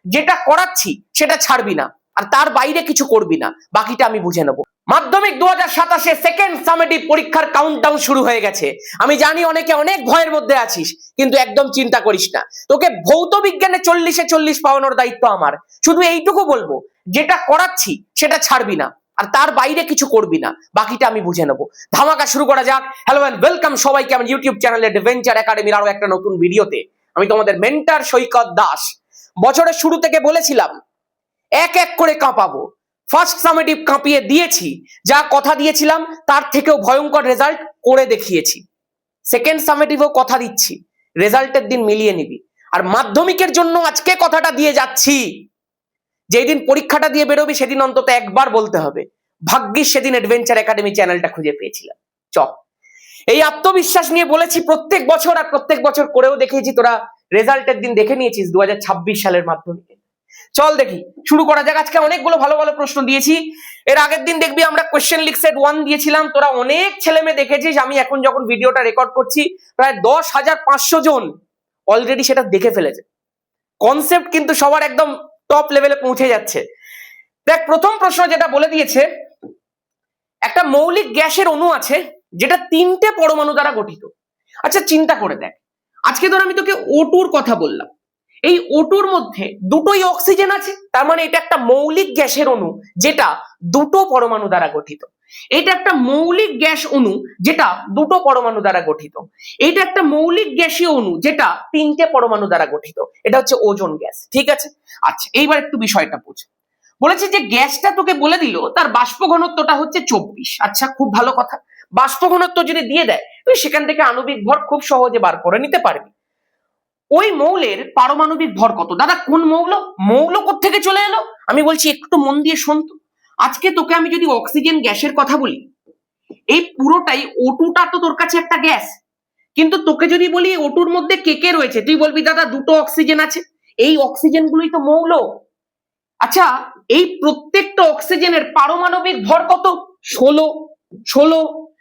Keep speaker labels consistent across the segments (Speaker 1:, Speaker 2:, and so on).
Speaker 1: যেটা করাচ্ছি সেটা ছাড়বি না, আর তার বাইরে কিছু করবি না, বাকিটা আমি বুঝে নেবো। মাধ্যমিক 2027 সেকেন্ড সামেটিভ পরীক্ষার কাউন্টডাউন শুরু হয়ে গেছে। আমি জানি অনেকে অনেক ভয়ের মধ্যে আছিস, কিন্তু একদম চিন্তা করিস না। তোকে ভৌত বিজ্ঞানে 40-এ 40 পাওয়ানোর দায়িত্ব আমার। শুধু এইটুকু বলবো, যেটা করাচ্ছি সেটা ছাড়বি না, আর তার বাইরে কিছু করবি না, বাকিটা আমি বুঝে নেবো। ধামাকা শুরু করা যাক। হ্যালো এন্ড ওয়েলকাম সবাইকে আমার ইউটিউব চ্যানেলে অ্যাডভেঞ্চার একাডেমির আরো একটা নতুন ভিডিওতে। আমি তোমাদের মেন্টর সৈকত দাস। বছরের শুরু থেকে বলেছিলাম এক এক করে কাঁপাবো। ফার্স্ট সামেটিভ কাঁপিয়ে দিয়েছি, যা কথা দিয়েছিলাম তার থেকেও ভয়ঙ্কর রেজাল্ট করে দেখিয়েছি। সেকেন্ড সামেটিভও কথা দিচ্ছি, রেজাল্টের দিন মিলিয়ে নিবি। আর মাধ্যমিকের জন্য আজকে কথাটা দিয়ে যাচ্ছি, যেই দিন পরীক্ষাটা দিয়ে বেরোবি সেদিন অন্তত একবার বলতে হবে, ভাগ্যিস সেদিন অ্যাডভেঞ্চার একাডেমি চ্যানেলটা খুঁজে পেয়েছিলাম। এই আত্মবিশ্বাস নিয়ে বলেছি প্রত্যেক বছর, আর প্রত্যেক বছর করেও দেখিয়েছি। তোরা রেজাল্টের দিন দেখে নিয়েছিস 2026 সালের মাধ্যমিকে। চল দেখি, শুরু করা যাক। আজকে অনেকগুলো ভালো ভালো প্রশ্ন দিয়েছি। এর আগের দিন দেখবি আমরা কোশ্চেন লিক সেট 1 দিয়েছিলাম, তোরা অনেক ছেলে মেয়ে দেখেছিস। আমি এখন যখন ভিডিওটা রেকর্ড করছি প্রায় 10,500 জন অলরেডি সেটা দেখে ফেলেছে। কনসেপ্ট কিন্তু সবার একদম টপ লেভেলে পৌঁছে যাচ্ছে। দেখ, প্রথম প্রশ্ন যেটা বলে দিয়েছে, একটা মৌলিক গ্যাসের অণু আছে যেটা 3টে পরমাণু দ্বারা গঠিত। আচ্ছা চিন্তা করে দেখ, আজকে ধর আমি তোকে O2-র কথা বললাম, এই O2-র মধ্যে দুটোই অক্সিজেন আছে, তার মানে এটা একটা মৌলিক গ্যাসের অণু যেটা দুটো পরমাণু দ্বারা গঠিত। এটা একটা মৌলিক গ্যাস অণু যেটা দুটো পরমাণু দ্বারা গঠিত। এটা একটা মৌলিক গ্যাসীয় অণু যেটা 3টে পরমাণু দ্বারা গঠিত। এটা হচ্ছে ওজোন গ্যাস, ঠিক আছে? আচ্ছা এইবার একটু বিষয়টা বুঝ। বলেছে যে গ্যাসটা তোকে বলে দিল তার বাষ্প ঘনত্বটা হচ্ছে 24। আচ্ছা খুব ভালো কথা, বাষ্প ঘনত্ব যদি দিয়ে দেয় তুই সেখান থেকে আণবিক ভর খুব সহজে বার করে নিতে পারবি। ওই মৌলের পারমাণবিক ভর কত? দাদা কোন মৌল? মৌল কোত্থেকে চলে এলো? আমি বলছি একটু মন দিয়ে শোন তো। আজকে তোকে আমি যদি অক্সিজেন গ্যাসের কথা বলি, এই পুরোটাই O2টা তো তোর কাছে একটা গ্যাস, কিন্তু তোকে যদি বলি O2-র মধ্যে কে কে রয়েছে, তুই বলবি দাদা দুটো অক্সিজেন আছে। এই অক্সিজেন গুলোই তো মৌল। আচ্ছা এই প্রত্যেকটা অক্সিজেনের পারমাণবিক ভর কত? 16।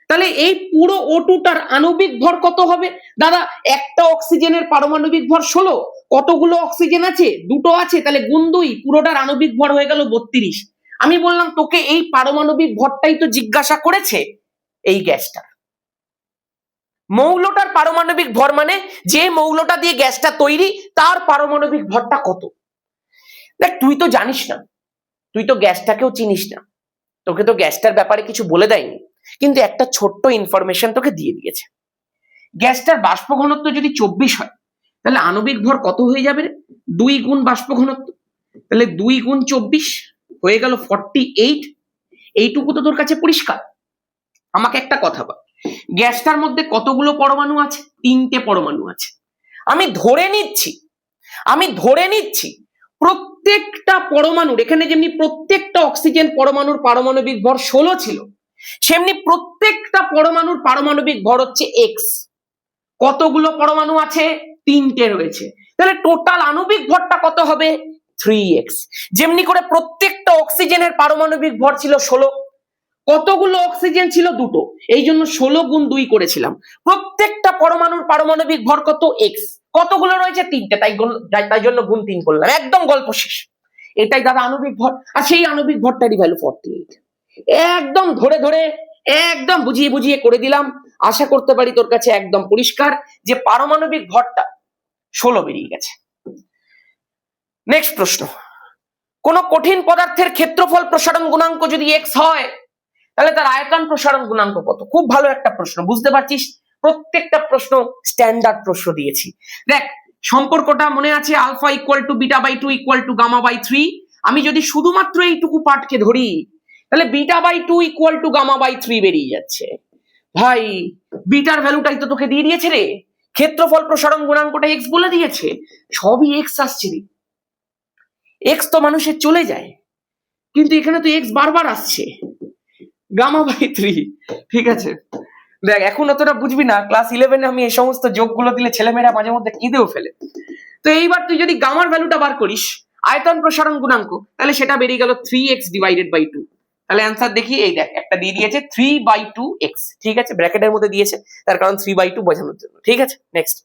Speaker 1: তাহলে এই পুরো O2টার আণবিক ভর কত হবে? দাদা একটা অক্সিজেনের পারমাণবিক ভর 16, কতগুলো অক্সিজেন আছে? দুটো আছে, তাহলে গুণ 2, পুরোটার আণবিক ভর হয়ে গেল 32। আমি বললাম তোকে এই পারমাণবিক ভরটাই তো জিজ্ঞাসা করেছে এই গ্যাসটা। মৌলটার পারমাণবিক ভর মানে যে মৌলটা দিয়ে গ্যাসটা তৈরি তার পারমাণবিক ভরটা কত। দেখ তুই তো জানিস না, তুই তো গ্যাসটাকেও চিনিস না, তোকে তো গ্যাসটার ব্যাপারে কিছু বলে দেয়নি, কিন্তু একটা ছোট্ট ইনফরমেশন তোকে দিয়ে দিয়েছে। গ্যাসটার বাষ্প ঘনত্ব যদি 24 হয়, তাহলে আণবিক ভর কত হয়ে যাবে? 2 গুণ বাষ্প ঘনত্ব, তাহলে 2 গুণ 24 হয়ে গেল 48। এইটুকু তো তোর কাছে পরিষ্কার। আমাকে একটা কথা বল, গ্যাসটার মধ্যে কতগুলো পরমাণু আছে? 3টে পরমাণু আছে। আমি ধরে নিচ্ছি প্রত্যেকটা পরমাণুর, এখানে যেমনি প্রত্যেকটা অক্সিজেন পরমাণুর পারমাণবিক ভর 16 ছিল, সেমনি প্রত্যেকটা পরমাণুর পারমাণবিক ভর হচ্ছে x। কতগুলো পরমাণু আছে? 3টে রয়েছে, তাহলে টোটাল আণবিক ভরটা কত হবে? 3x। যেমনি করে প্রত্যেকটা অক্সিজেনের পারমাণবিক ভর ছিল 16, কতগুলো অক্সিজেন ছিল? দুটো, এই জন্য 16 গুণ 2 করেছিলাম। প্রত্যেকটা পরমাণুর পারমাণবিক ভর কত? x। কতগুলো রয়েছে? 3টে, তাই জন্য গুণ 3 করলাম। একদম গল্প শেষ। এটাই দাদা আণবিক ভর, আর সেই আণবিক ভরটারই ভ্যালু 48। একদম ধরে ধরে একদম বুঝিয়ে করে দিলাম। আশা করতে পারি তোর কাছে একদম পরিষ্কার যে পারমাণবিক ভরটা 16 বেরিয়ে গেছে। নেক্সট প্রশ্ন, কোন কঠিন পদার্থের ক্ষেত্রফল প্রসারণ গুণাঙ্ক যদি x হয়, তাহলে তার আয়তন প্রসারণ গুণাঙ্ক কত? খুব ভালো একটা প্রশ্ন, বুঝতে পারছিস প্রত্যেকটা প্রশ্ন স্ট্যান্ডার্ড প্রশ্ন দিয়েছি। দেখ সম্পর্কটা মনে আছে, alpha equal to beta by 2 equal to gamma by 3। আমি যদি শুধুমাত্র এইটুকু পার্টকে ধরি, তাহলে beta by 2 equal to gamma by 3 বেরিয়ে যাচ্ছে। ভাই বিটার ভ্যালুটাই তো তোকে দিয়ে দিয়েছে রে, ক্ষেত্রফল প্রসারণ গুণাঙ্কটা x বলে দিয়েছে, সবই x আসছে রে। x তো মানুষের চলে যায়, কিন্তু এখানে তো x বারবার আসছে, গামা বাই 3। ঠিক আছে, দেখ এখন অতটা বুঝবি না, ক্লাস 11-এ আমি এই সমস্ত যোগগুলো দিলে ছেলেমেয়েরা মাঝে মধ্যে কেঁদেও ফেলে। তো এইবার তুই যদি গামার ভ্যালুটা বার করিস, আয়তন প্রসারণ গুণাঙ্ক, তাহলে সেটা বেরিয়ে গেল 3x ডিভাইডেড বাই 2। তাহলে অ্যান্সার দেখি, এই দেখ একটা দিয়ে দিয়েছে 3/2x। ঠিক আছে, ব্র্যাকেটের মধ্যে দিয়েছে তার কারণ 3/2 বোঝানোর জন্য। ঠিক আছে, নেক্সট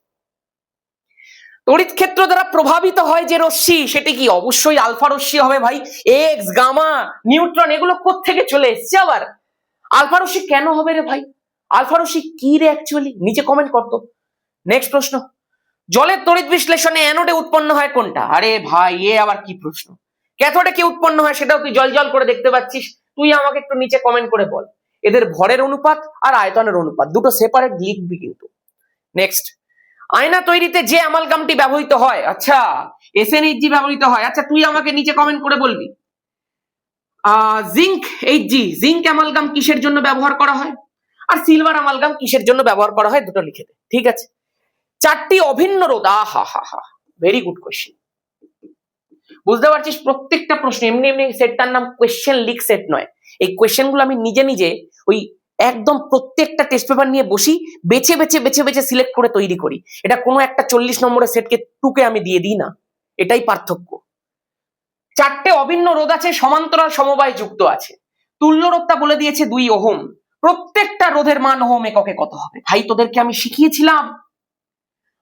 Speaker 1: তড়িৎ ক্ষেত্র দ্বারা প্রভাবিত হয় যে রশ্মি, সেটি কি? অবশ্যই আলফা রশ্মি হবে ভাই। এক্স, গামা, নিউট্রন এগুলো কোত্থেকে চলে এসছে আবার? আলফা রশ্মি কেন হবে রে ভাই? আলফা রশ্মি কি রে অ্যাকচুয়ালি? নিচে কমেন্ট করতো। নেক্সট প্রশ্ন, জলের তড়িৎ বিশ্লেষণে অ্যানোডে উৎপন্ন হয় কোনটা? আরে ভাই এ আবার কি প্রশ্ন? ক্যাথোডে কি উৎপন্ন হয় সেটাও তুই জল জল করে দেখতে পাচ্ছিস। তুই আমাকে একটু নিচে কমেন্ট করে বল। এদের ভরের অনুপাত আর আয়তনের অনুপাত দুটো সেপারেট লিখবি কিন্তু। নেক্সট, আয়না তৈরিতে যে অ্যামালগামটি ব্যবহৃত হয়, আচ্ছা এসএনএইচজি ব্যবহৃত হয়। আচ্ছা তুই আমাকে নিচে কমেন্ট করে বলবি জিঙ্ক এইচজি, জিঙ্ক অ্যামালগাম কিসের জন্য ব্যবহার করা হয়? আর সিলভার অ্যামালগাম কিসের জন্য ব্যবহার করা হয়? দুটো লিখে দে, ঠিক আছে। চারটি অভিন্ন রোধ, আহা হা হা, ভেরি গুড কোয়েশ্চেন। বুঝতে পারছিস প্রত্যেকটা প্রশ্ন এমনি এমনি সেটটার নাম কোয়েশ্চেন লিক সেট নয়। এই কোয়েশ্চেন গুলো আমি নিজে নিজে ওই একদম প্রত্যেকটা টেস্ট পেপার নিয়ে বসি, বেছে বেছে বেছে বেছে সিলেক্ট করে তৈরি করি। এটা কোনো একটা 40 নম্বরের সেটকে টুকে আমি দিয়ে দিই না, এটাই পার্থক্য। চারটে অভিন্ন রোধ আছে, সমান্তরাল সমবায় যুক্ত আছে। তুল্য রোধটা বলে দিয়েছে 2 ওহম। প্রত্যেকটা রোধের মান ওহম এককে কত হবে? ভাই তোদেরকে আমি শিখিয়েছিলাম,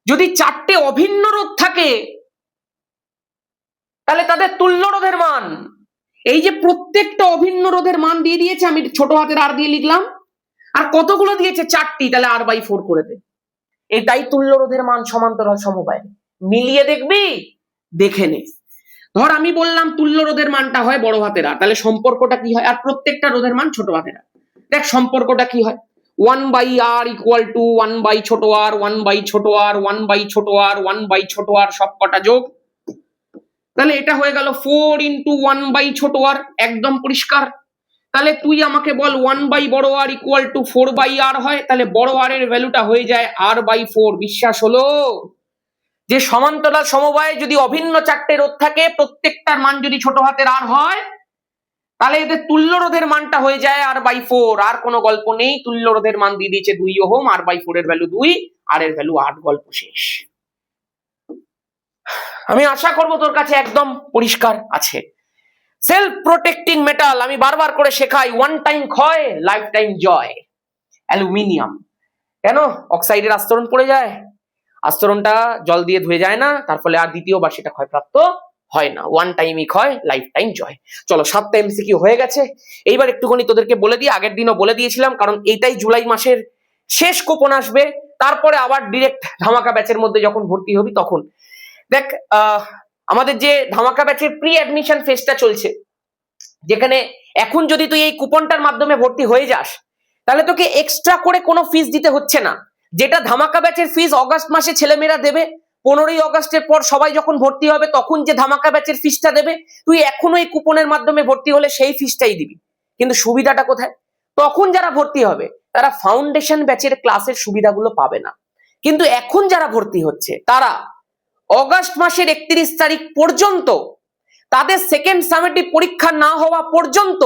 Speaker 1: যদি চারটে অভিন্ন রোধ থাকে তাহলে তাদের তুল্য রোধের মান, এই যে প্রত্যেকটা অভিন্ন রোধের মান দিয়ে দিয়েছে, আমি ছোট হাতের আর দিয়ে লিখলাম, আর কতগুলো দিয়েছে? 4টি, তাহলে r/4 করে দে। এটাই তুল্য রোধের মান সমান্তরাল সমবায়। মিলিয়ে দেখবি, দেখে নে। ধর আমি বললাম তুল্য রোধের মানটা হয় বড় হাতের আর, তাহলে সম্পর্কটা কি হয়? আর প্রত্যেকটা রোধের মান ছোট হাতের আর। দেখ সম্পর্কটা কি হয়, 1/r = 1 ছোট r, 1 ছোট r, 1 ছোট r, 1 ছোট r সব কটা যোগ, তাহলে এটা হয়ে গেল 4 × 1 ছোট r, একদম পরিষ্কার। তাহলে তুই আমাকে বল 1 বড় r = 4/r হয়, তাহলে বড় r এর ভ্যালুটা হয়ে যায় r/4। বিশ্বাস হলো যে সমান্তরাল সমবায়ে যদি অভিন্ন চারটে রোধ থাকে, প্রত্যেকটার মান যদি ছোট হাতের r হয়, তাহলে এদের তুল্য রোধের মানটা হয়ে যায় r/4। আর কোনো গল্প নেই, তুল্য রোধের মান দিয়ে দিয়েছে 2 ওহম, r/4 এর ভ্যালু 2, আর এর ভ্যালু 8, গল্প শেষ। আমি আশা করব তোর কাছে একদম পরিষ্কার আছে। সেলফ প্রোটেক্টিং মেটাল, আমি বারবার করে শেখাই, 1 টাইম ক্ষয়, লাইফ টাইম জয়। অ্যালুমিনিয়াম কেন? অক্সাইডের আস্তরণ পড়ে যায়, আস্তরণটা জল দিয়ে ধুয়ে যায় না, তার ফলে আর দ্বিতীয়বার সেটা ক্ষয়প্রাপ্ত হয় না। 1 টাইমই ক্ষয়, লাইফ টাইম জয়। চলো 7টা এমসিকিউ হয়ে গেছে। এইবার একটুখানি তোদেরকে বলে দিই, আগের দিনও বলে দিয়েছিলাম, কারণ এইটাই জুলাই মাসের শেষ কুপন আসবে, তারপরে আবার ডিরেক্ট ধামাকা ব্যাচের মধ্যে যখন ভর্তি হবি তখন। দেখ আমাদের যে ধামাকা ব্যাচের প্রি অ্যাডমিশন ফেজটা চলছে, যেখানে এখন যদি তুই এই কুপনটার মাধ্যমে ভর্তি হয়ে যাস, তাহলে তোকে এক্সট্রা করে কোনো ফিস দিতে হচ্ছে না। যেটা ধামাকা ব্যাচের ফিস অগাস্ট মাসে ছেলেমেয়েরা দেবে, 15ই অগাস্টের পর সবাই যখন ভর্তি হবে তখন যে ধামাকা ব্যাচের ফিসটা দেবে, তুই এখনো এই কুপনের মাধ্যমে ভর্তি হলে সেই ফিসটাই দিবি। কিন্তু সুবিধাটা কোথায়? তখন যারা ভর্তি হবে তারা ফাউন্ডেশন ব্যাচের ক্লাসের সুবিধাগুলো পাবে না, কিন্তু এখন যারা ভর্তি হচ্ছে তারা অগাস্ট মাসের 31 তারিখ পর্যন্ত, তাদের সেকেন্ড সামেটিভ পরীক্ষা না হওয়া পর্যন্ত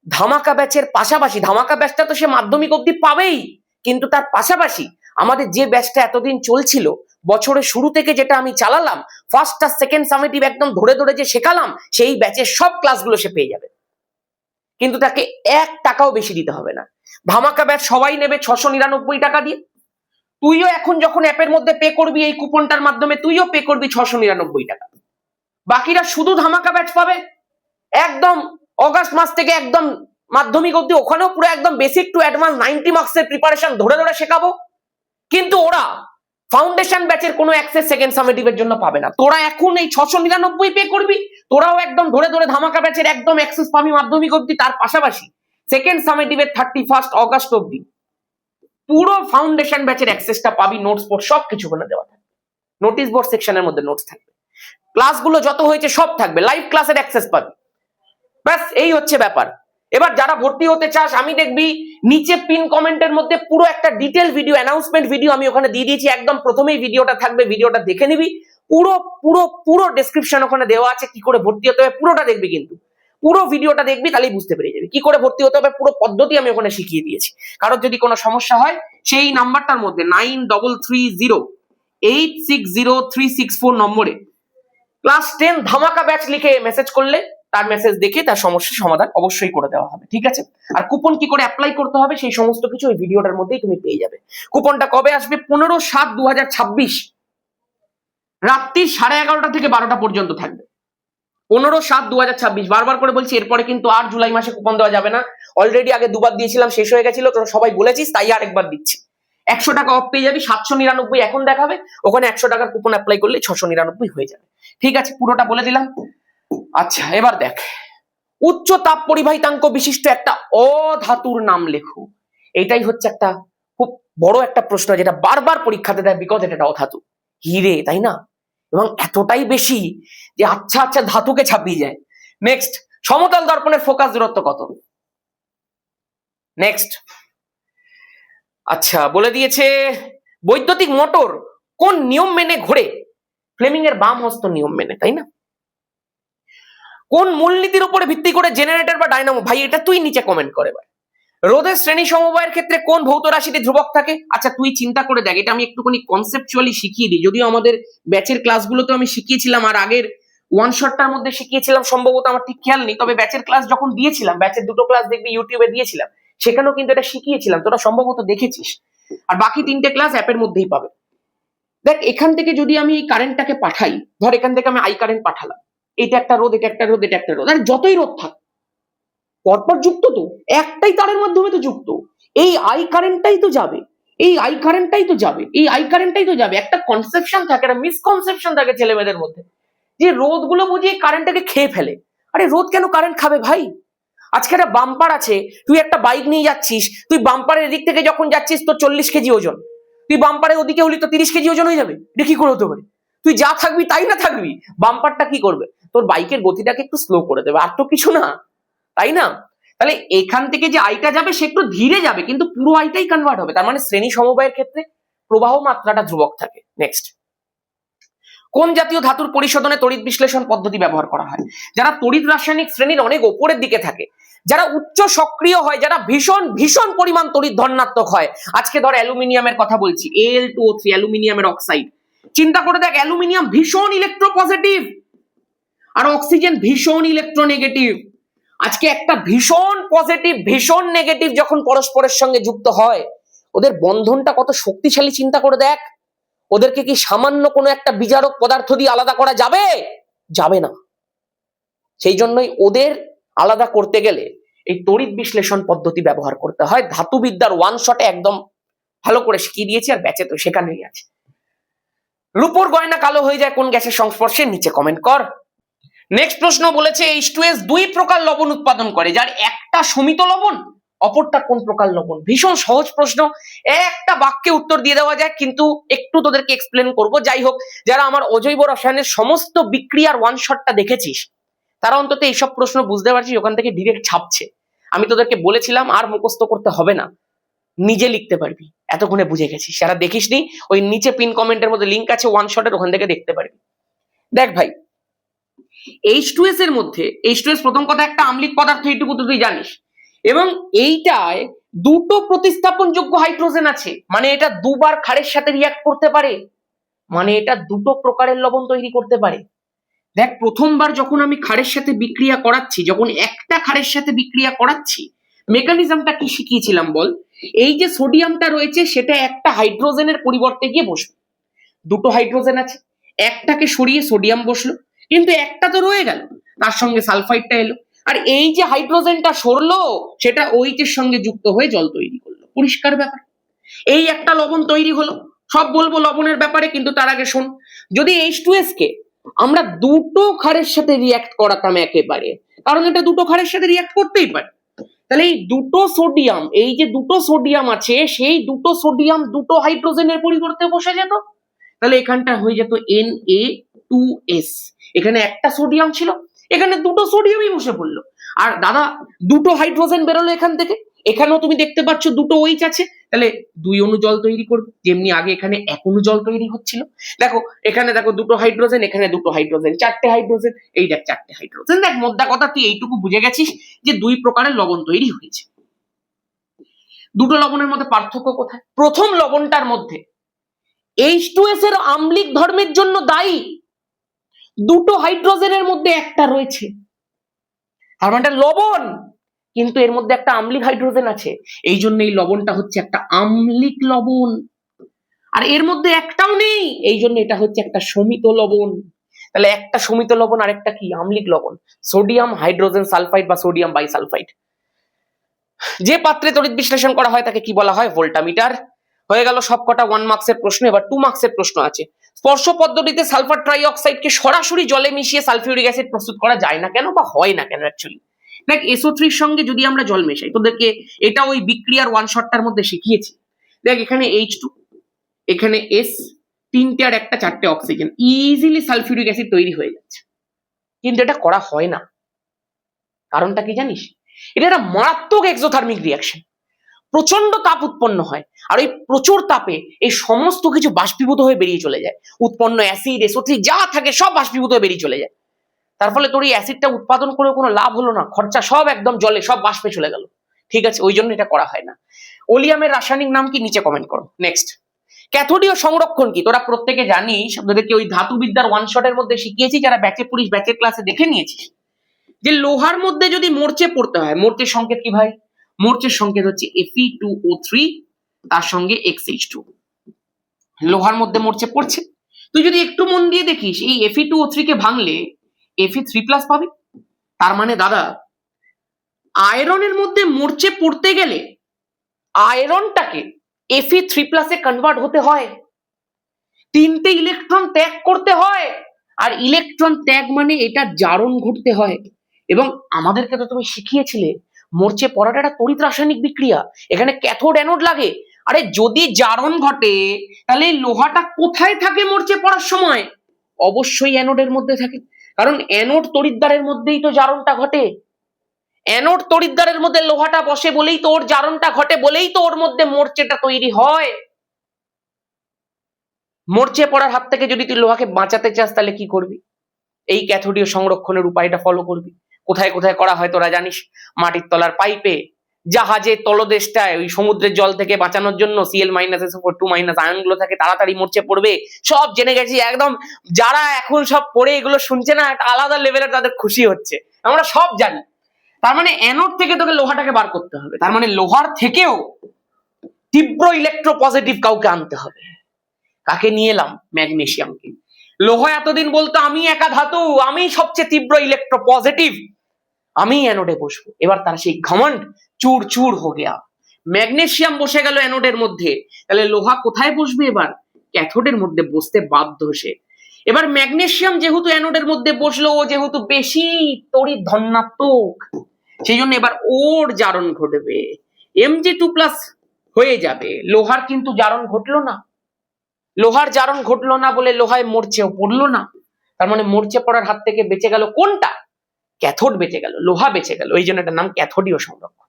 Speaker 1: ধামাকা ব্যাচের পাশাপাশি, ধামাকা ব্যাচটা তো সে মাধ্যমিক অবধি পাবেই, কিন্তু তার পাশাপাশি আমাদের যে ব্যাচটা এতদিন চলছিল, বছরের শুরু থেকে যেটা আমি চালালাম, ফার্স্ট আর সেকেন্ড সামেটিভ একদম ধরে ধরে যে শেখালাম, সেই ব্যাচের সব ক্লাসগুলো সে পেয়ে যাবে, কিন্তু তাকে 1 টাকাও বেশি দিতে হবে না। ধামাকা ব্যাচ সবাই নেবে 699 টাকা দিয়ে, তুইও এখন যখন অ্যাপের মধ্যে পে করবি এই কুপনটার মাধ্যমে, তুইও পে করবি 699 টাকা। বাকিরা শুধু ধামাকা ব্যাচ পাবে একদম অগাস্ট মাস থেকে একদম মাধ্যমিক অবধি, ওখানেও পুরো একদম বেসিক টু অ্যাডভান্স 90 মার্কসের প্রিপারেশন ধরে ধরে শেখাবো, কিন্তু ওরা ফাউন্ডেশন ব্যাচের কোনো অ্যাক্সেস সেকেন্ড সামেটিভের জন্য পাবে না। তোরা এখন এই 699 পে করবি, তোরাও একদম ধরে ধরে ধামাকা ব্যাচের একদম অ্যাক্সেস পাবি মাধ্যমিক অবধি, তার পাশাপাশি সেকেন্ড সামেটিভের 31 অগাস্ট অবধি পুরো ফাউন্ডেশন ব্যাচের অ্যাক্সেসটা পাবি, নোটস বোর্ড সব কিছু ওখানে দেওয়া থাকবে, নোটিশ বোর্ড সেকশনের মধ্যে নোটস থাকবে, ক্লাসগুলো যত হয়েছে সব থাকবে, লাইভ ক্লাসের অ্যাক্সেস পাবি। ব্যাস এই হচ্ছে ব্যাপার। এবার যারা ভর্তি হতে চাস, আমি দেখবি নিচে পিন কমেন্টের মধ্যে পুরো একটা ডিটেল ভিডিও, অ্যানাউন্সমেন্ট ভিডিও আমি ওখানে দিয়ে দিয়েছি, একদম প্রথমেই ভিডিওটা থাকবে, ভিডিওটা দেখে নিবি, পুরো পুরো পুরো ডেসক্রিপশন ওখানে দেওয়া আছে, কি করে ভর্তি হতে হবে পুরোটা দেখবি, কিন্তু পুরো ভিডিওটা দেখবি, তাহলেই বুঝতে পেরে যাবি কি করে ভর্তি হতে হবে, পুরো পদ্ধতি আমি ওখানে শিখিয়ে দিয়েছি। কারোর যদি কোনো সমস্যা হয় সেই নাম্বারটার মধ্যে 9330860364 নম্বরে ক্লাস 10 ধামাকা ব্যাচ লিখে মেসেজ করলে তার মেসেজ দেখে তার সমস্যার সমাধান অবশ্যই করে দেওয়া হবে, ঠিক আছে? আর কুপন কি করে অ্যাপ্লাই করতে হবে সেই সমস্ত কিছু ওই ভিডিওটার মধ্যেই তুমি পেয়ে যাবে। কুপনটা কবে আসবে? 15/7/2026 রাত্রি 11:30 থেকে 12টা পর্যন্ত থাকবে। 15/7/2026, বারবার করে বলছি, এরপরে কিন্তু আর জুলাই মাসে কুপন দেওয়া যাবে না। অলরেডি আগে দুবার দিয়েছিলাম, শেষ হয়ে গেছিল, তোরা সবাই বলেছিস, তাই আরেকবার দিচ্ছি। 100 টাকা অফ পেয়ে যাবি, 799 এখন দেখাবে, ওখানে 100 টাকার কুপন অ্যাপ্লাই করলে 699 হয়ে যাবে। ঠিক আছে, পুরোটা বলে দিলাম। আচ্ছা, এবার দেখ, উচ্চ তাপ পরিবাহিতাঙ্ক বিশিষ্ট একটা অধাতুর নাম লেখো। এটাই হচ্ছে একটা খুব বড় একটা প্রশ্ন, যেটা বারবার পরীক্ষাতে দেয়, বিকজ এটা অধাতু। হিরে, তাই না? এবং এতটাই বেশি যে আচ্ছা আচ্ছা ধাতুকে ছাপিয়ে যায়। নেক্সট, সমতল দর্পণের ফোকাস দূরত্ব কত? নেক্সট, আচ্ছা বলে দিয়েছে, বৈদ্যুতিক মোটর কোন নিয়ম মেনে ঘোরে? ফ্লেমিং এর বাম হস্ত নিয়ম মেনে, তাই না? কোন মূলনীতির উপরে ভিত্তি করে জেনারেটর বা ডায়নামো? ভাই এটা তুই নিচে কমেন্ট করে ভাই। রোধের শ্রেণী সমবায়ের ক্ষেত্রে কোন ভৌত রাশিটি ধ্রুবক থাকে? আচ্ছা তুই চিন্তা করে দেখ, এটা আমি একটুখানি কনসেপচুয়ালি শিখিয়ে দিই, যদিও আমাদের ব্যাচের ক্লাসগুলোতে আমি শিখিয়েছিলাম, আর আগের ওয়ান শটটার মধ্যে শিখিয়েছিলাম সম্ভবত, আমার ঠিক খেয়াল নেই, তবে ব্যাচের ক্লাস যখন দিয়েছিলাম, ব্যাচের দুটো ক্লাস দেখবি ইউটিউবে দিয়েছিলাম, সেখানেও কিন্তু এটা শিখিয়েছিলাম, তোরা সম্ভবত দেখেছিস, আর বাকি 3টে ক্লাস অ্যাপের মধ্যেই পাবে। দেখ, এখান থেকে যদি আমি এই কারেন্টটাকে পাঠাই, ধর এখান থেকে আমি আই কারেন্ট পাঠালাম, এটা একটা রোধ, এটা একটা রোধ, এটা একটা রোধ, আর যতই রোধ থাক পরপর যুক্ত, তো একটাই তারের মাধ্যমে তো যুক্ত, এই আই কারেন্টটাই তো যাবে, এই আই কারেন্টটাই তো যাবে, এই আই কারেন্টটাই তো যাবে। একটা কনসেপশন থাকে, একটা মিসকনসেপশন থাকে ছেলে মেয়েদের মধ্যে, যে রোধ গুলো বুঝিয়ে কারেন্টটাকে খেয়ে ফেলে। আরে রোধ কেন কারেন্ট খাবে ভাই? আজকে একটা বাম্পার আছে, তুই একটা বাইক নিয়ে যাচ্ছিস, তুই বাম্পারের এদিক থেকে যখন যাচ্ছিস তোর 40 কেজি ওজন, তুই বাম্পারের ওদিকে হলি তো 30 কেজি ওজন হয়ে যাবে, এটা কি করে হতে পারে? তুই যা থাকবি তাই না থাকবি, বাম্পারটা কি করবে? তোর বাইকের গতিটাকে একটু স্লো করে দেবে, আর তো কিছু না, তাই না? তাহলে এখান থেকে যে আইটা যাবে সে একটু ধীরে যাবে, কিন্তু পুরো আইটাই কনভার্ট হবে। তার মানে শ্রেণী সমবায়ের ক্ষেত্রে প্রবাহ মাত্রাটা ধ্রুবক থাকে। নেক্সট, কোন জাতীয় ধাতুর পরিশোধনে তড়িৎ বিশ্লেষণ পদ্ধতি ব্যবহার করা হয়? যারা তড়িৎ রাসায়নিক শ্রেণীর অনেক ওপরের দিকে থাকে, যারা উচ্চ সক্রিয় হয়, যারা ভীষণ ভীষণ পরিমাণ তড়িৎ ধনাত্মক হয়, আজকে ধর অ্যালুমিনিয়ামের কথা বলছি, Al2O3, অ্যালুমিনিয়ামের অক্সাইড, চিন্তা করে দেখ, অ্যালুমিনিয়াম ভীষণ ইলেকট্রোপজিটিভ আর অক্সিজেন ভীষণ ইলেকট্রোনেগেটিভ। আজকে একটা ভীষণ পজিটিভ ভীষণ নেগেটিভ যখন পরস্পরের সঙ্গে যুক্ত হয়, ওদের বন্ধনটা কত শক্তিশালী চিন্তা করে দেখ। ওদেরকে কি সামান্য কোনো একটা বিজারক পদার্থ দিয়ে আলাদা করা যাবে? যাবে না। সেই জন্যই ওদের আলাদা করতে গেলে এই তড়িৎ বিশ্লেষণ পদ্ধতি ব্যবহার করতে হয়। ধাতুবিদ্যার ওয়ান শটে একদম ভালো করে শিখিয়ে দিয়েছি, আর ব্যাচে তো শেখানোই আছে। রূপোর গয়না কালো হয়ে যায় কোন গ্যাসের সংস্পর্শে? নিচে কমেন্ট কর। নেক্সট প্রশ্ন বলেছে, H2S 2 প্রকার লবণ উৎপাদন করে, যার একটা সমিত লবণ, অপরটা কোন প্রকার লবণ? ভীষণ সহজ প্রশ্ন, একটা বাক্যে উত্তর দিয়ে দেওয়া যায়, কিন্তু একটু তোদেরকে এক্সপ্লেন করব। যাই হোক, যারা আমার অজৈব রসায়নের সমস্ত বিক্রিয়ার ওয়ান শটটা দেখেছিস, তারা অন্তত এইসব প্রশ্ন বুঝতে পারছিস, ওখান থেকে ডিরেক্ট ছাপছে। আমি তোদেরকে বলেছিলাম আর মুখস্থ করতে হবে না, নিজে লিখতে পারবি, এতক্ষণে বুঝে গেছিস। যারা দেখিসনি, ওই নিচে পিন কমেন্টের মধ্যে লিঙ্ক আছে ওয়ান শটের, ওখান থেকে দেখতে পারবি। দেখ ভাই, H2S এর মধ্যে, H2S প্রথম কথা একটা আম্লিক পদার্থ, এইটুকু তো তুই জানিস, এবং এইটায় দুটো প্রতিস্থাপনযোগ্য হাইড্রোজেন আছে, মানে এটা দুবার ক্ষারের সাথে রিঅ্যাক্ট করতে পারে, মানে এটা দুটো প্রকারের লবণ তৈরি করতে পারে। দেখ, প্রথমবার যখন আমি ক্ষারের সাথে বিক্রিয়া করাচ্ছি, যখন একটা ক্ষারের সাথে বিক্রিয়া করাচ্ছি, মেকানিজমটা কি শিখিয়েছিলাম বল? এই যে সোডিয়ামটা রয়েছে সেটা একটা হাইড্রোজেনের পরিবর্তে গিয়ে বসবে, দুটো হাইড্রোজেন আছে, একটাকে সরিয়ে সোডিয়াম বসলো, কিন্তু একটা তো রয়ে গেল, তার সঙ্গে সালফাইডটা এলো, আর এই যে হাইড্রোজেনটা সরলো সেটা ওইটের সঙ্গে যুক্ত হয়ে জল তৈরি করলো। পরিষ্কার ব্যাপার, এই একটা লবণ তৈরি হলো। সব বলবো লবণের ব্যাপারে, কিন্তু তার আগে শোন, যদি H2S কে আমরা দুটো ক্ষারের সাথে রিঅ্যাক্ট করাতাম একেবারে, কারণ এটা দুটো ক্ষারের সাথে রিঅ্যাক্ট করতেই পারে, তাহলে এই দুটো সোডিয়াম, এই যে দুটো সোডিয়াম আছে, সেই দুটো সোডিয়াম দুটো হাইড্রোজেনের পরিবর্তে বসে যেত, তাহলে এখানটা হয়ে যেত Na2S। এখানে একটা সোডিয়াম ছিল, এখানে দুটো সোডিয়ামই বসে পড়লো, আর দাদা দুটো হাইড্রোজেন বেরোলো এখান থেকে, এখানেও তুমি দেখতে পাচ্ছ দুটো OH আছে, তাহলে 2 অণু জল তৈরি করবে, যেমনি আগে এখানে 1 অণু জল তৈরি হচ্ছিল। দেখো এখানে, দেখো দুটো হাইড্রোজেন, এখানে দুটো হাইড্রোজেন, 4টে হাইড্রোজেন, এই দেখ 4টে হাইড্রোজেন। দেখ, মোদ্দা কথা তুই এইটুকু বুঝে গেছিস যে 2 প্রকারের লবণ তৈরি হয়েছে। দুটো লবণের মধ্যে পার্থক্য কোথায়? প্রথম লবণটার মধ্যে H2S এর আম্লিক ধর্মের জন্য দায়ী দুটো হাইড্রোজেনের মধ্যে একটা রয়েছে, আর মানে লবণ, কিন্তু এর মধ্যে একটা আম্লিক হাইড্রোজেন আছে, এই জন্য এই লবণটা হচ্ছে একটা আম্লিক লবণ। আর এর মধ্যে একটাও নেই, এই জন্য এটা হচ্ছে একটা শমিত লবণ। তাহলে একটা শমিত লবণ আর একটা কি আম্লিক লবণ, সোডিয়াম হাইড্রোজেন সালফাইড বা সোডিয়াম বাইসালফাইড। যে পাত্রে তড়িৎ বিশ্লেষণ করা হয় তাকে কি বলা হয়? ভোল্টামিটার। হয়ে গেল সবকটা 1 মার্কসের প্রশ্ন। এবার 2 মার্কসের প্রশ্ন আছে। স্পর্শ পদ্ধতিতে সালফার ট্রাইঅক্সাইডকে সরাসরি জলে মিশিয়ে সালফিউরিক অ্যাসিড প্রস্তুত করা যায় না কেন বা হয় না কেন অ্যাকচুয়ালি? দেখ SO3 এর সঙ্গে যদি আমরা জল মেশাই, তোদেরকে এটা ওই বিক্রিয়ার ওয়ান শটটার মধ্যে শিখিয়েছি। দেখ এখানে H2, এখানে S, তিনটে আর একটা চারটে অক্সিজেন, ইজিলি সালফিউরিক অ্যাসিড তৈরি হয়ে যাচ্ছে। কিন্তু এটা করা হয় না, কারণটা কি জানিস? এটা একটা মারাত্মক এক্সোথার্মিক রিয়াকশন, প্রচন্ড তাপ উৎপন্ন হয়, আর এই প্রচুর তাপে এই সমস্ত কিছু বাষ্পীভূত হয়ে বেরিয়ে চলে যায়। উৎপন্ন অ্যাসিড SO3 যা থাকে সব বাষ্পীভূত হয়ে বেরিয়ে চলে যায়। তার ফলে তোর এই অ্যাসিডটা উৎপাদন করে কোনো লাভ হলো না, খরচা সব একদম জলে সব বাষ্পে চলে গেল। ঠিক আছে, ওই জন্য এটা করা হয় না। ওলিয়ামের রাসায়নিক নাম কি? নিচে কমেন্ট করো। নেক্সট, ক্যাথোডীয় সংরক্ষণ কি? তোরা প্রত্যেকে জানিস, আপনাদেরকে ওই ধাতুবিদ্যার ওয়ান শটের মধ্যে শিখিয়েছি, যারা ব্যাচে পড়িস ব্যাচের ক্লাসে দেখে নিয়েছিস, যে লোহার মধ্যে যদি মরচে পড়তে হয়, মরচের সংকেত কি ভাই? মরচের সংকেত হচ্ছে Fe2O3, তার সঙ্গে XH2। লোহার মধ্যে মরচে পড়ছে, তুই যদি একটু মন দিয়ে দেখিস, এই Fe2O3 কে ভাঙলে Fe3+ পাবি। তার মানে দাদা, আয়রনের মধ্যে মরচে পড়তে গেলে আয়রনটাকে Fe3+ এ কনভার্ট হতে হয়, তিনটে ইলেকট্রন ত্যাগ করতে হয়। আর ইলেকট্রন ত্যাগ মানে এটা জারণ ঘটতে হয়। এবং আমাদেরকে তো তুমি শিখিয়েছিলে মরচে পড়াটা একটা তড়িৎ রাসায়নিক বিক্রিয়া, এখানে ক্যাথোড অ্যানোড লাগে। আরে যদি জারণ ঘটে তাহলে লোহাটা কোথায় থাকে মরচে পড়ার সময়? অবশ্যই অ্যানোডের মধ্যে থাকে, কারণ অ্যানোড তড়িৎদ্বারের মধ্যেই তো জারণটা ঘটে। অ্যানোড তড়িৎদ্বারের মধ্যে লোহাটা বসে বলেই তো ওর জারণটা ঘটে, বলেই তো ওর মধ্যে মরচেটা তৈরি হয়। মরচে পড়ার হাত থেকে যদি তুই লোহাকে বাঁচাতে চাস তাহলে কি করবি? এই ক্যাথোডীয় সংরক্ষণের উপায়টা ফলো করবি। কোথায় কোথায় করা হয় তোরা জানিস? মাটির তলার পাইপে, জাহাজে তলদেশটায় ওই সমুদ্রের জল থেকে বাঁচানোর জন্য Cl-SO4 2- আয়নগুলো থাকে, তাড়াতাড়ি মরচে পড়বে। সব জেনে গেছি একদম। যারা এখন সব পড়ে এগুলো শুনছে না, একটা আলাদা লেভেলের তাদের খুশি হচ্ছে, আমরা সব জানি। তার মানে অ্যানোড থেকে তোকে লোহাটাকে বার করতে হবে, তার মানে লোহার থেকেও তীব্র ইলেকট্রোপজিটিভ কাউকে আনতে হবে। কাকে নিয়ে এলাম? ম্যাগনেসিয়ামকে। লোহা এতদিন বলতো আমি একা ধাতু, আমি সবচেয়ে তীব্র ইলেকট্রোপজিটিভ, আমি অ্যানোডে বসবো। এবার তার সেই ঘমন্ড চুর চুর হো গেয়া। ম্যাগনেসিয়াম বসে গেল অ্যানোডের মধ্যে, তাহলে লোহা কোথায় বসবে? এবার ক্যাথোডের মধ্যে বসতে বাধ্য সে। এবার ম্যাগনেসিয়াম যেহেতু অ্যানোডের মধ্যে বসলো, ও যেহেতু বেশি তড়িৎ ধনাত্মক, সেই জন্য এবার ওর জারণ ঘটবে, Mg2+ হয়ে যাবে। লোহার কিন্তু জারণ ঘটলো না। লোহার জারণ ঘটলো না বলে লোহায় মরচেও পড়লো না। তার মানে মরচে পড়ার হাত থেকে বেঁচে গেল কোনটা? ক্যাথোড বেঁচে গেল, লোহা বেঁচে গেল। এই জন্য এটার নাম ক্যাথোডীয় সংরক্ষণ।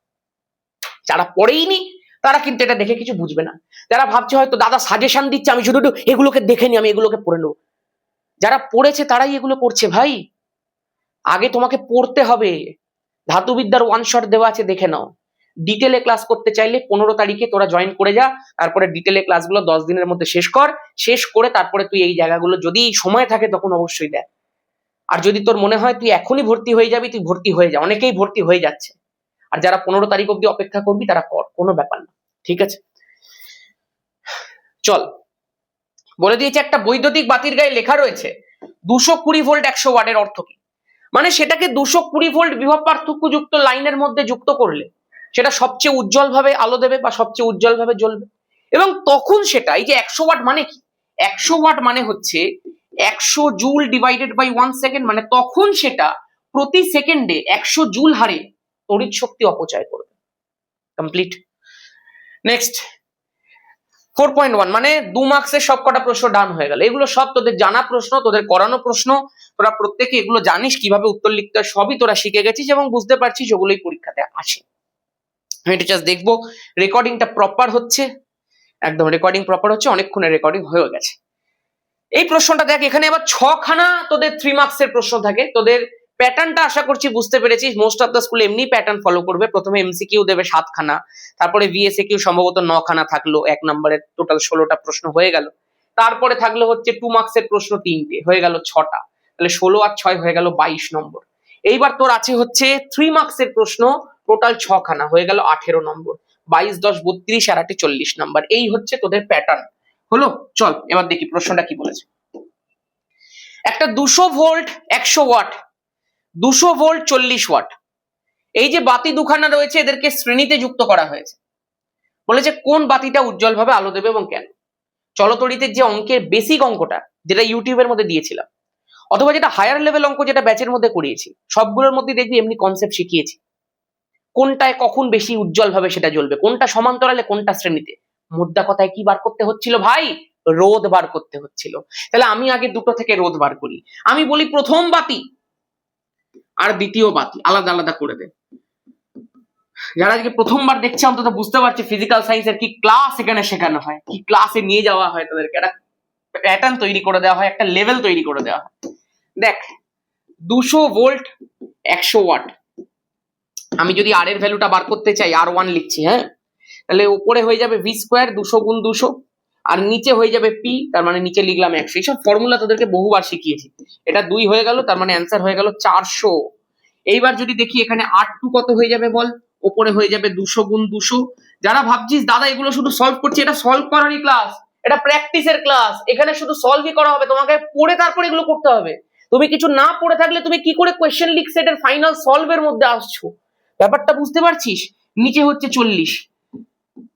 Speaker 1: যারা পড়েইনি তারা কিন্তু এটা দেখে কিছু বুঝবে না। যারা ভাবছে হয়তো দাদা সাজেশন দিচ্ছে, আমি শুধু একটু এগুলোকে দেখে নি, আমি এগুলোকে পড়ে নেবো, যারা পড়েছে তারাই এগুলো করছে ভাই। আগে তোমাকে পড়তে হবে। ধাতুবিদ্যার ওয়ান শট দেওয়া আছে, দেখে নাও। ডিটেলে ক্লাস করতে চাইলে 15 তারিখে তোরা জয়েন করে যা, তারপরে ডিটেলে ক্লাসগুলো 10 দিনের মধ্যে শেষ কর। শেষ করে তারপরে তুই এই জায়গাগুলো যদি সময় থাকে তখন অবশ্যই দেখ। আর যদি তোর মনে হয় তুই এখনই ভর্তি হয়ে যাবি, তুই ভর্তি হয়ে যা, অনেকেই ভর্তি হয়ে যাচ্ছে। আর যারা 15 তারিখ অব্দি অপেক্ষা করবি তারা কর, কোনো ব্যাপার না। ঠিক আছে, চল। বলে দিয়েছে একটা বৈদ্যুতিক বাতির গায়ে লেখা রয়েছে 220 ভোল্ট 100 ওয়াটের অর্থ কি? মানে সেটাকে 220 ভোল্ট বিভব পার্থক্য যুক্ত লাইনের মধ্যে যুক্ত করলে সেটা সবচেয়ে উজ্জ্বল ভাবে আলো দেবে বা সবচেয়ে উজ্জ্বল ভাবে জ্বলবে। এবং তখন সেটা, এই যে 100 ওয়াট মানে কি? 100 ওয়াট মানে হচ্ছে 100 জুল ডিভাইডেড বাই 1 সেকেন্ড, মানে তখন সেটা প্রতি সেকেন্ডে 100 জুল হারে তড়িৎ শক্তি অপচয় করবে। কমপ্লিট। নেক্সট 4.1, মানে 2 মার্কসের সবকটা প্রশ্ন ডান হয়ে গেল। এগুলো সব তোদের জানা প্রশ্ন, তোদের করানো প্রশ্ন, তোরা প্রত্যেকে এগুলো জানিস কিভাবে উত্তর লিখতে হয়, সবই তোরা শিখে গেছিস এবং বুঝতে পারছিস, ওগুলোই পরীক্ষাতে আসে। আমি এটা জাস্ট দেখবো রেকর্ডিংটা প্রপার হচ্ছে, একদম রেকর্ডিং প্রপার হচ্ছে, অনেকক্ষণের রেকর্ডিং হয়ে গেছে। এই প্রশ্নটা দেখ, এখানে আবার 6খানা তোদের 3 মার্কসের প্রশ্ন থাকে। তোদের প্যাটার্নটা আশা করছি বুঝতে পেরেছিস। মোস্ট অফ দ্য স্কুল এমনি প্যাটার্ন ফলো করবে। প্রথমে এমসিকিউ দেবে 7খানা, তারপরে ভিএসএকিউ সম্ভবত 9খানা থাকলো, 1 নম্বরের টোটাল 16টা প্রশ্ন হয়ে গেল। তারপরে থাকলো হচ্ছে 2 মার্কসের প্রশ্ন 3টে, হয়ে গেল 6টা, তাহলে 16 আর 6 হয়ে গেল 22 নম্বর। এইবার তোর আছে হচ্ছে 3 মার্কসের প্রশ্ন টোটাল 6খানা, হয়ে গেল 18 নম্বর। 22 10 32 আর 8 40 নম্বর। এই হচ্ছে তোদের প্যাটার্ন। হলো? চল এবার দেখি প্রশ্নটা কি বলেছে। একটা 200 ভোল্ট 100 ওয়াট, 200 ভোল্ট 40 ওয়াট, এই যে বাতি দুখানা রয়েছে এদেরকে শ্রেণীতে যুক্ত করা হয়েছে। বলেছে কোন বাতিটা উজ্জ্বলভাবে আলো দেবে এবং কেন। চলতড়িতের যে অঙ্কের বেসিক অঙ্কটা, যেটা ইউটিউবের মধ্যে দিয়েছিলাম, অথবা যেটা হায়ার লেভেল অঙ্ক যেটা ব্যাচের মধ্যে করিয়েছি, সবগুলোর মধ্যে দেখবি এমনি কনসেপ্ট শিখিয়েছি। কোনটায় কখন বেশি উজ্জ্বলভাবে সেটা জ্বলবে, কোনটা সমান্তরালে কোনটা শ্রেণীতে। মোদ্দা কথায় কি বার করতে হচ্ছিল ভাই? রোধ বার করতে হচ্ছিল। তাহলে আমি আগে দুটো থেকে রোধ বার করি। আমি বলি প্রথম বাতি আর দ্বিতীয় বাতি আলাদা আলাদা করে দে। যারা আজকে প্রথমবার দেখছে অন্তত বুঝতে পারছে ফিজিক্যাল সায়েন্সের কি ক্লাস এখানে শেখানো হয়, কি ক্লাসে নিয়ে যাওয়া হয়, তাদেরকে একটা প্যাটার্ন তৈরি করে দেওয়া হয়, একটা লেভেল তৈরি করে দেওয়া হয়। দেখ 200 ভোল্ট 100 ওয়াট, আমি যদি আর এর ভ্যালুটা বার করতে চাই, R1 লিখছি, হ্যাঁ, তাহলে উপরে হয়ে যাবে ভি স্কোয়ার 200 গুণ 200, আর নিচে হয়ে যাবে পি, তার মানে নিচে লিখলাম 100। এইসব ফর্মুলা তোদেরকে বহুবার শিখিয়েছি। এটা 2 হয়ে গেল, তার মানে অ্যান্সার হয়ে গেল 400। এইবার যদি দেখি এখানে R2 কত হয়ে যাবে বল, উপরে হয়ে যাবে 200 গুণ 200। যারা ভাবছিস দাদা এগুলো শুধু সলভ করছি, এটা সলভ করারই ক্লাস, এটা প্র্যাকটিসের ক্লাস, এখানে শুধু সলভই করা হবে, তোমাকে পড়ে তারপরে এগুলো করতে হবে। তুমি কিছু না পড়ে থাকলে তুমি কি করে কোয়েশ্চেন লিখ সেটের ফাইনাল সলভের মধ্যে আসছো? ব্যাপারটা বুঝতে পারছিস? নিচে হচ্ছে 40,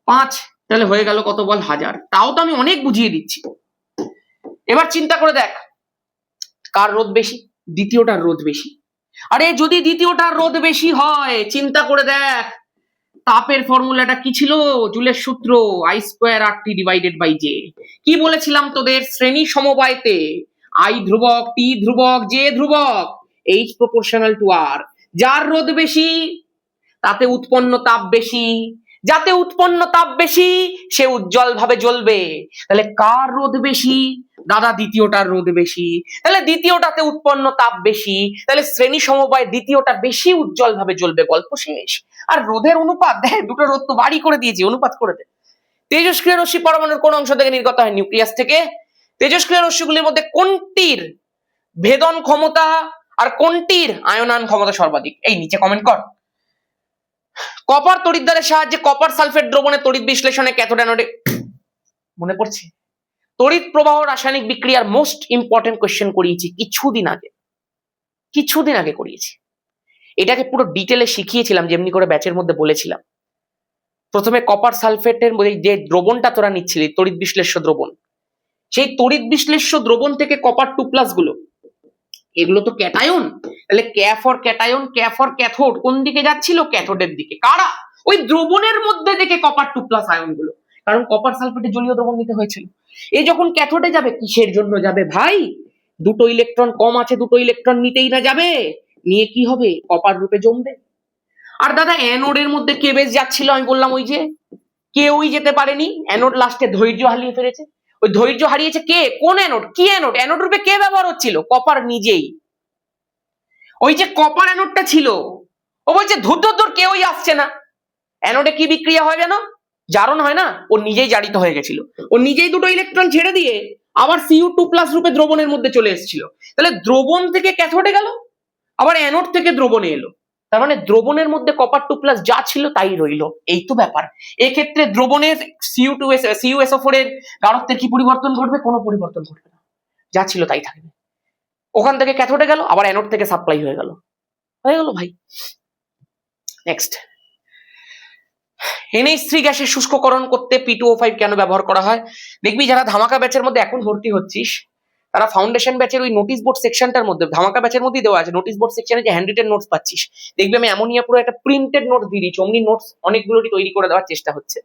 Speaker 1: 5, তাহলে হয়ে গেল কত বল, 1000। তাও তো আমি অনেক বুঝিয়ে দিচ্ছি। এবার চিন্তা করে দেখ কার রোধ বেশি? দ্বিতীয়টার রোধ বেশি। আরে যদি দ্বিতীয়টার রোধ বেশি হয়, চিন্তা করে দেখ তাপের ফর্মুলাটা কি ছিল? জুলের সূত্র I²RT ডিভাইডেড বাই জে। কি বলেছিলাম তোদের শ্রেণী সমবায়তে? I ধ্রুবক, T ধ্রুবক, J ধ্রুবক, H প্রপোর্শনাল টু R। যার রোধ বেশি তাতে উৎপন্ন তাপ বেশি, যাতে উৎপন্ন তাপ বেশি সে উজ্জ্বল ভাবে জ্বলবে। তাহলে কার রোধ বেশি? দাদা দ্বিতীয়টার রোধ বেশি। তাহলে দ্বিতীয়টাতে উৎপন্ন তাপ বেশি, তাহলে শ্রেণী সমবায় দ্বিতীয়টা বেশি উজ্জ্বল ভাবে জ্বলবে, গল্প শেষ। আর রোধের অনুপাত দেখ, দুটো রোধ তো বাড়ি করে দিয়েছি, অনুপাত করে দে। তেজস্ক্রিয় রশ্মি পরমাণুর কোন অংশ থেকে নির্গত হয়? নিউক্লিয়াস থেকে। তেজস্ক্রিয় রশ্মিগুলির মধ্যে কোনটির ভেদন ক্ষমতা আর কোনটির আয়নায়ন ক্ষমতা সর্বাধিক? এই নিচে কমেন্ট কর। কপার তড়িৎদ্বারের সাহায্যে কপার সালফেট দ্রবণে তড়িৎ বিশ্লেষণে ক্যাথোড অ্যানোডে, মনে পড়ছে? তড়িৎ প্রবাহ রাসায়নিক বিক্রিয়ার মোস্ট ইম্পর্টেন্ট কোয়েশ্চেন করিয়েছি কিছুদিন আগে করিয়েছি। এটাকে পুরো ডিটেলে শিখিয়েছিলাম, যেমনি করে ব্যাচের মধ্যে বলেছিলাম। প্রথমে কপার সালফেটের যে দ্রবণটা তোরা নিচ্ছিলি, তড়িৎ বিশ্লেষ্য দ্রবণ, সেই তড়িৎ বিশ্লেষ্য দ্রবণ থেকে কপার 2+ গুলো, এগুলো তো ক্যাটায়ন। তাহলে ক্যা ফর ক্যাটায়ন, ক্যা ফর ক্যাথোড কোন দিকে যাচ্ছিল? ক্যাথোডের দিকে। কারা? ওই দ্রবণের মধ্যে থেকে কপার 2+ আয়ন গুলো, কারণ কপার সালফেটে জলীয় দ্রবণ নিতে হয়েছিল। এই যখন ক্যাথোডে যাবে, কিসের জন্য যাবে ভাই? দুটো ইলেকট্রন কম আছে, দুটো ইলেকট্রন নিতেই না যাবে, নিয়ে কি হবে? কপার রূপে জমবে। আর দাদা অ্যানোডের মধ্যে কে বেশ যাচ্ছিল? আমি বললাম ওই যে কেউই যেতে পারেনি, অ্যানোড লাস্টে ধৈর্য হারিয়ে ফেলেছে। ওই ধৈর্য হারিয়েছে কে? কোন অ্যানোড? কি অ্যানোড? অ্যানোড রূপে কে ব্যবহার হচ্ছিল? কপার নিজেই। ওই যে কপার অ্যানোডটা ছিল, ও বলছে ধুর কেউই আসছে না। অ্যানোডে কি বিক্রিয়া হয় যেন? জারণ হয় না? ও নিজেই জারিত হয়ে গেছিল, ও নিজেই দুটো ইলেকট্রন ছেড়ে দিয়ে আবার Cu2+ রূপে দ্রবণের মধ্যে চলে এসেছিল। তাহলে দ্রবণ থেকে ক্যাথোডে গেল, আবার অ্যানোড থেকে দ্রবণে এলো, তার মানে দ্রবণের মধ্যে কপার 2+ যা ছিল তাই রইলো। এই তো ব্যাপার। এক্ষেত্রে দ্রবণের CuSO4 এর গাঢ়ত্বের কি পরিবর্তন ঘটবে? কোনো পরিবর্তন ঘটবে না, যা ছিল তাই থাকবে। ওখান থেকে ক্যাথোডে গেল, আবার অ্যানোড থেকে সাপ্লাই হয়ে গেল ভাই। নেক্সট, NH3 গ্যাসের শুষ্ককরণ করতে P2O5 কেন ব্যবহার করা হয়? দেখবি যারা ধামাকা ব্যাচের মধ্যে এখন ভর্তি হচ্ছিস, তারা ফাউন্ডেশন ব্যাচের ওই নোটিশ বোর্ড সেকশনটার মধ্যে, ধামাকা ব্যাচের মধ্যেই দেওয়া আছে নোটিশ বোর্ড সেকশনে, যে হ্যান্ড রিটেন নোটস পাচ্ছিস, দেখবি আমি অ্যামোনিয়া পুরো একটা প্রিন্টেড নোটস দিয়ে দিচ্ছি। অমনি নোটস অনেকগুলোই তৈরি করে দেওয়ার চেষ্টা হচ্ছে।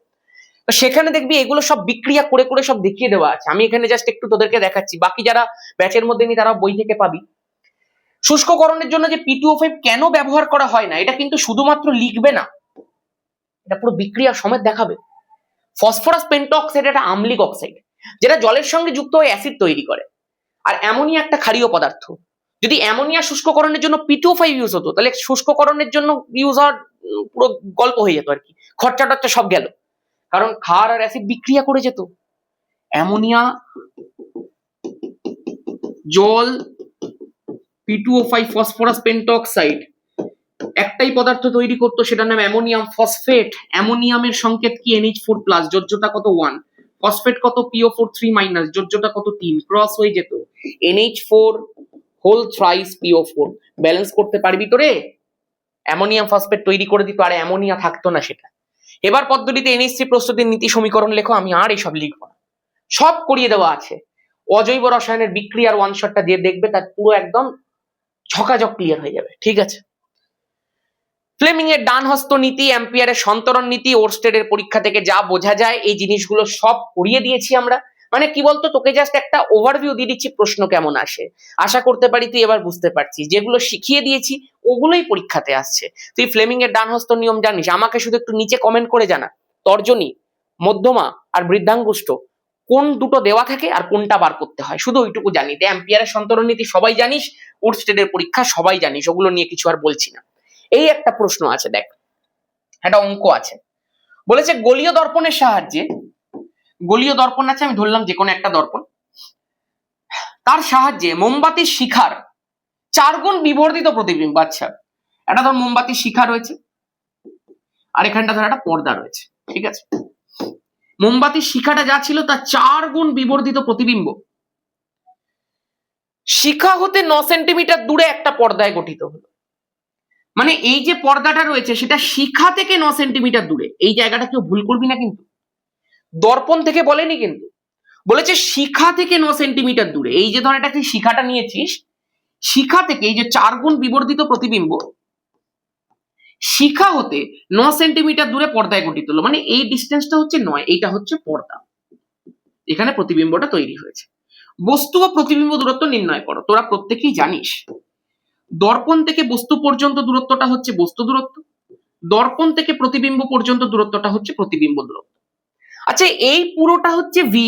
Speaker 1: তো সেখানে দেখবি এগুলো সব বিক্রিয়া করে করে সব দেখিয়ে দেওয়া আছে। আমি এখানে জাস্ট একটু তোদেরকে দেখাচ্ছি, বাকি যারা ব্যাচের মধ্যে নেই তারা বই থেকে পাবি। শুষ্ককরণের জন্য যে P2O5 কেন ব্যবহার করা হয় না, এটা কিন্তু শুধুমাত্র লিখবে না, এটা পুরো বিক্রিয়া সমেত দেখাবে। ফসফরাস পেন্টঅক্সাইড একটা আম্লিক অক্সাইড, যেটা জলের সঙ্গে যুক্ত হয়ে অ্যাসিড তৈরি করে। আর অ্যামোনিয়া একটা ক্ষারীয় পদার্থ। যদি অ্যামোনিয়া শুষ্ককরণের জন্য P2O5 ইউজ হতো, তাহলে শুষ্ককরণের জন্য ইউজ হওয়ার পুরো গল্প হয়ে যেত আর কি, খরচা টরচা সব গেল, কারণ ক্ষার আর অ্যাসিড বিক্রিয়া করে যেত। অ্যামোনিয়া, জল, P2O5, ফসফরাস পেন্টঅক্সাইড একটাই পদার্থ তৈরি করতো, সেটার নাম অ্যামোনিয়াম ফসফেট। অ্যামোনিয়ামের সংকেত কি? NH4+, যোজ্যতা কত? 1। ফসফেট কত PO4 3 মাইনাস, যোজ্যতা কত 3, ক্রস হয়ে যেত NH4 whole thrice PO4। Balance করতে পারবি তো রে? অ্যামোনিয়াম ফসফেট তৈরি করে দিত আর অ্যামোনিয়া থাকতো না সেটা। এবার পদ্ধতিতে NH3 প্রস্তুতির নীতি সমীকরণ লেখো। আমি আর এসব লিখবো না, সব করিয়ে দেওয়া আছে। অজৈব রসায়নের বিক্রিয়ার ওয়ান শটটা যে দেখবে তার পুরো একদম ঝকাঝক ক্লিয়ার হয়ে যাবে, ঠিক আছে? ফ্লেমিং এর ডান হস্ত নীতি, অ্যাম্পিয়ারের সন্তরণ নীতি, ওরস্টেডের পরীক্ষা থেকে যা বোঝা যায় এই জিনিসগুলো সব করিয়ে দিয়েছি আমরা। মানে কি বলতো, তোকে জাস্ট একটা ওভারভিউ দিয়ে দিচ্ছি প্রশ্ন কেমন আসে। আশা করতে পারি তুই এবার বুঝতে পারছিস, যেগুলো শিখিয়ে দিয়েছি ওগুলোই পরীক্ষাতে আসছে। তুই ফ্লেমিং এর ডান হস্ত নিয়ম জানিস? আমাকে শুধু একটু নিচে কমেন্ট করে জানা, তর্জনী, মধ্যমা আর বৃদ্ধাঙ্গুষ্ঠ কোন দুটো দেওয়া থাকে আর কোনটা বার করতে হয়, শুধু ওইটুকু জানি। অ্যাম্পিয়ারের সন্তরণ নীতি সবাই জানিস, ওরস্টেডের পরীক্ষা সবাই জানিস, ওগুলো নিয়ে কিছু আর বলছি না। এই একটা প্রশ্ন আছে, দেখ একটা অঙ্ক আছে, বলেছে গোলীয় দর্পণের সাহায্যে, গোলীয় দর্পণ আছে, আমি ধরলাম যে কোনো একটা দর্পণ, তার সাহায্যে মোমবাতির শিখার 4 গুণ বিবর্ধিত প্রতিবিম্ব। আচ্ছা, এটা ধর মোমবাতির শিখা রয়েছে আর এখানটা ধর একটা পর্দা রয়েছে, ঠিক আছে? মোমবাতির শিখাটা যা ছিল তার 4 গুণ বিবর্ধিত প্রতিবিম্ব শিখা হতে 9 সেন্টিমিটার দূরে একটা পর্দায় গঠিত হলো। মানে এই যে পর্দাটা রয়েছে সেটা শিখা থেকে 9 সেন্টিমিটার দূরে। এই জায়গাটা কেউ ভুল করবি না কিন্তু, দর্পণ থেকে বলেনি কিন্তু, বলেছে শিখা থেকে 9 সেন্টিমিটার দূরে। এই যে ধর এটা তুই শিখাটা নিয়েছিস, শিখা থেকে এই যে 4 গুণ বিবর্ধিত প্রতিবিম্ব শিখা হতে 9 সেন্টিমিটার দূরে পর্দায় গঠিত হলো। মানে এই ডিস্টেন্সটা হচ্ছে 9, এইটা হচ্ছে পর্দা, এখানে প্রতিবিম্বটা তৈরি হয়েছে। বস্তু ও প্রতিবিম্ব দূরত্ব নির্ণয় করো। তোরা প্রত্যেকেই জানিস দর্পণ থেকে বস্তু পর্যন্ত দূরত্বটা হচ্ছে বস্তু দূরত্ব, দর্পণ থেকে প্রতিবিম্ব পর্যন্ত দূরত্বটা হচ্ছে প্রতিবিম্ব দূরত্ব। আচ্ছা, এই পুরোটা হচ্ছে ভি,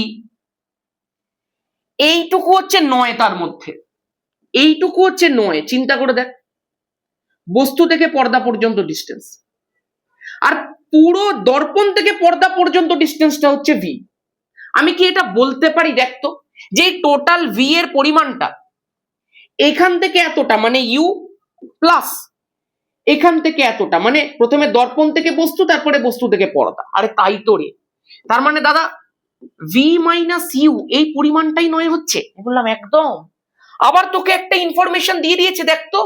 Speaker 1: এইটুকু হচ্ছে 9, তার মধ্যে এইটুকু হচ্ছে 9। চিন্তা করে দেখ, বস্তু থেকে পর্দা পর্যন্ত ডিস্টেন্স, আর পুরো দর্পণ থেকে পর্দা পর্যন্ত ডিস্টেন্সটা হচ্ছে ভি। আমি কি এটা বলতে পারি, দেখতো, যে টোটাল ভি এর পরিমাণটা এখান থেকে এতটা মানে ইউ প্লাস এখান থেকে এতটা মানে প্রথমে দর্পণ থেকে বস্তু, তারপরে বস্তু থেকে পর্দা। আরে তাই তো রে, তার মানে দাদা ভি মাইনাস ইউ এই পরিমাণটাই 9 হচ্ছে। বললাম একদম। আবার তোকে একটা ইনফরমেশন দিয়ে দিয়েছে, দেখতো,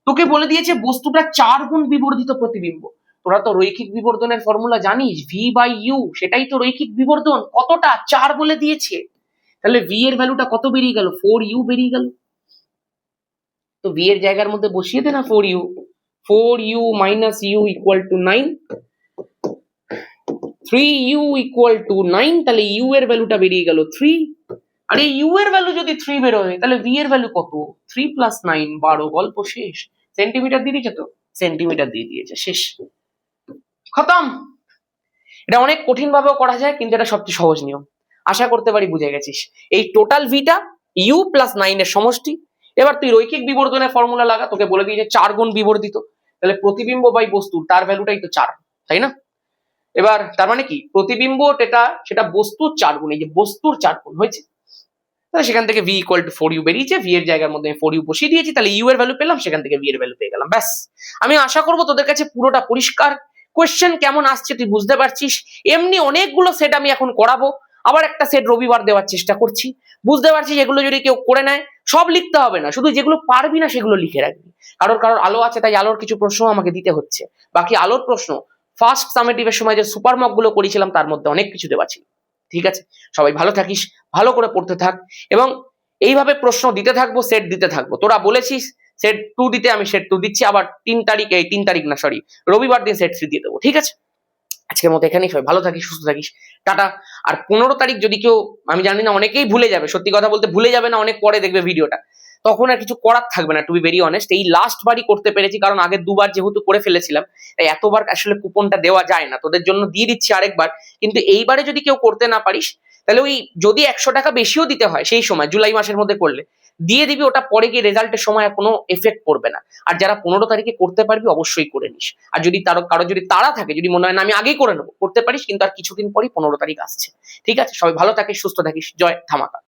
Speaker 1: তোকে বলে দিয়েছে বস্তুটা 4 গুণ বিবর্ধিত প্রতিবিম্ব। তোরা তো রৈখিক বিবর্ধনের ফর্মুলা জানিস, ভি বাই ইউ, সেটাই তো রৈখিক বিবর্ধন। কতটা? 4 বলে দিয়েছে। তাহলে ভি এর ভ্যালুটা কত বেরিয়ে গেল? 4u বেরিয়ে গেল। তো ভি এর জায়গার মধ্যে বসিয়ে দে না 4u। 4u minus u equal to 9, 3u equal to 9। তাহলে ইউ এর ভ্যালুটা বেরিয়ে গেল 3। আর এই ইউ এর ভ্যালু যদি 3 বেরোয় তাহলে ভি এর ভ্যালু কত? 3 প্লাস 9 12। গল্প শেষ। সেন্টিমিটার দিয়ে দিয়েছে তো? সেন্টিমিটার দিয়ে দিয়েছে, শেষ, খতম। এটা অনেক কঠিন ভাবেও করা যায়, কিন্তু এটা সবচেয়ে সহজ নিয়ম। আশা করতে পারি বুঝে গেছিস। এই টোটাল ভিটা ইউ প্লাস 9 এর সমষ্টি। এবার তুই রৈখিক বিবর্ধনের ফর্মুলা লাগা, তোকে বলে দিয়েছে 4 গুণ বিবর্ধিত, তাহলে প্রতিবিম্ব বাই বস্তু তার ভ্যালুটাই তো 4, তাই না? এবার তার মানে কি, প্রতিবিম্ব সেটা বস্তুর 4 গুণ, এই যে বস্তুর 4 গুণ হয়েছে। তাহলে সেখান থেকে ভি ইকুয়াল টু 4u বেরিয়েছে, ভি এর জায়গার মধ্যে 4u বসিয়ে দিয়েছি, তাহলে ইউ এর ভ্যালু পেলাম, সেখান থেকে ভি এর ভ্যালু পেয়ে গেলাম, ব্যাস। আমি আশা করবো তোদের কাছে পুরোটা পরিষ্কার। কোয়েশ্চেন কেমন আসছে তুই বুঝতে পারছিস। এমনি অনেকগুলো সেট আমি এখন করাবো, আবার একটা সেট রবিবার দেওয়ার চেষ্টা করছি। বুঝতে পারছিস, এগুলো যদি কেউ করে নেয়, সব লিখতে হবে না, শুধু যেগুলো পারবি না সেগুলো লিখে রাখবি। কারোর আলো আছে, তাই আলোর কিছু প্রশ্ন আমাকে দিতে হচ্ছে। বাকি আলোর প্রশ্ন ফার্স্ট সামেটিভের সময় যে সুপার মক গুলো করেছিলাম তার মধ্যে অনেক কিছু দেওয়া ছিল। ঠিক আছে, সবাই ভালো থাকিস, ভালো করে পড়তে থাক, এবং এইভাবে প্রশ্ন দিতে থাকবো, সেট দিতে থাকবো। তোরা বলেছিস সেট 2 দিতে, আমি সেট 2 দিচ্ছি। আবার 3 তারিখ না, সরি, রবিবার দিন সেট 3 দিয়ে দেবো। ঠিক আছে, আজকের মতো এখানেই। সবাই ভালো থাকিস, সুস্থ থাকিস, টাটা। আর 15 তারিখ যদি কেউ, আমি জানি না, অনেকেই ভুলে যাবে, সত্যি কথা বলতে ভুলে যাবে না, অনেক পরে দেখবে ভিডিওটা, তখন আর কিছু করার থাকবে না। টু বি ভেরি অনেস্ট, এই লাস্ট বারই করতে পেরেছি, কারণ আগের 2 বার যেহেতু করে ফেলেছিলাম, তাই এতবার আসলে কুপনটা দেওয়া যায় না। তোদের জন্য দিয়ে দিচ্ছি আরেকবার, কিন্তু এইবারে যদি কেউ করতে না পারিস, তাহলে ওই যদি 100 টাকা বেশিও দিতে হয় সেই সময় জুলাই মাসের মধ্যে করলে দিয়ে দিবি, ওটা পরে গিয়ে রেজাল্টের সময় কোনো এফেক্ট পড়বে না। আর যারা 15 তারিখে করতে পারবি অবশ্যই করে নিস। আর যদি কারো যদি তাড়া থাকে, যদি মনে হয় না আমি আগেই করে নেবো, করতে পারিস, কিন্তু আর কিছুদিন পরই 15 তারিখ আসছে। ঠিক আছে, সবাই ভালো থাকিস, সুস্থ থাকিস, জয় ধামাকা।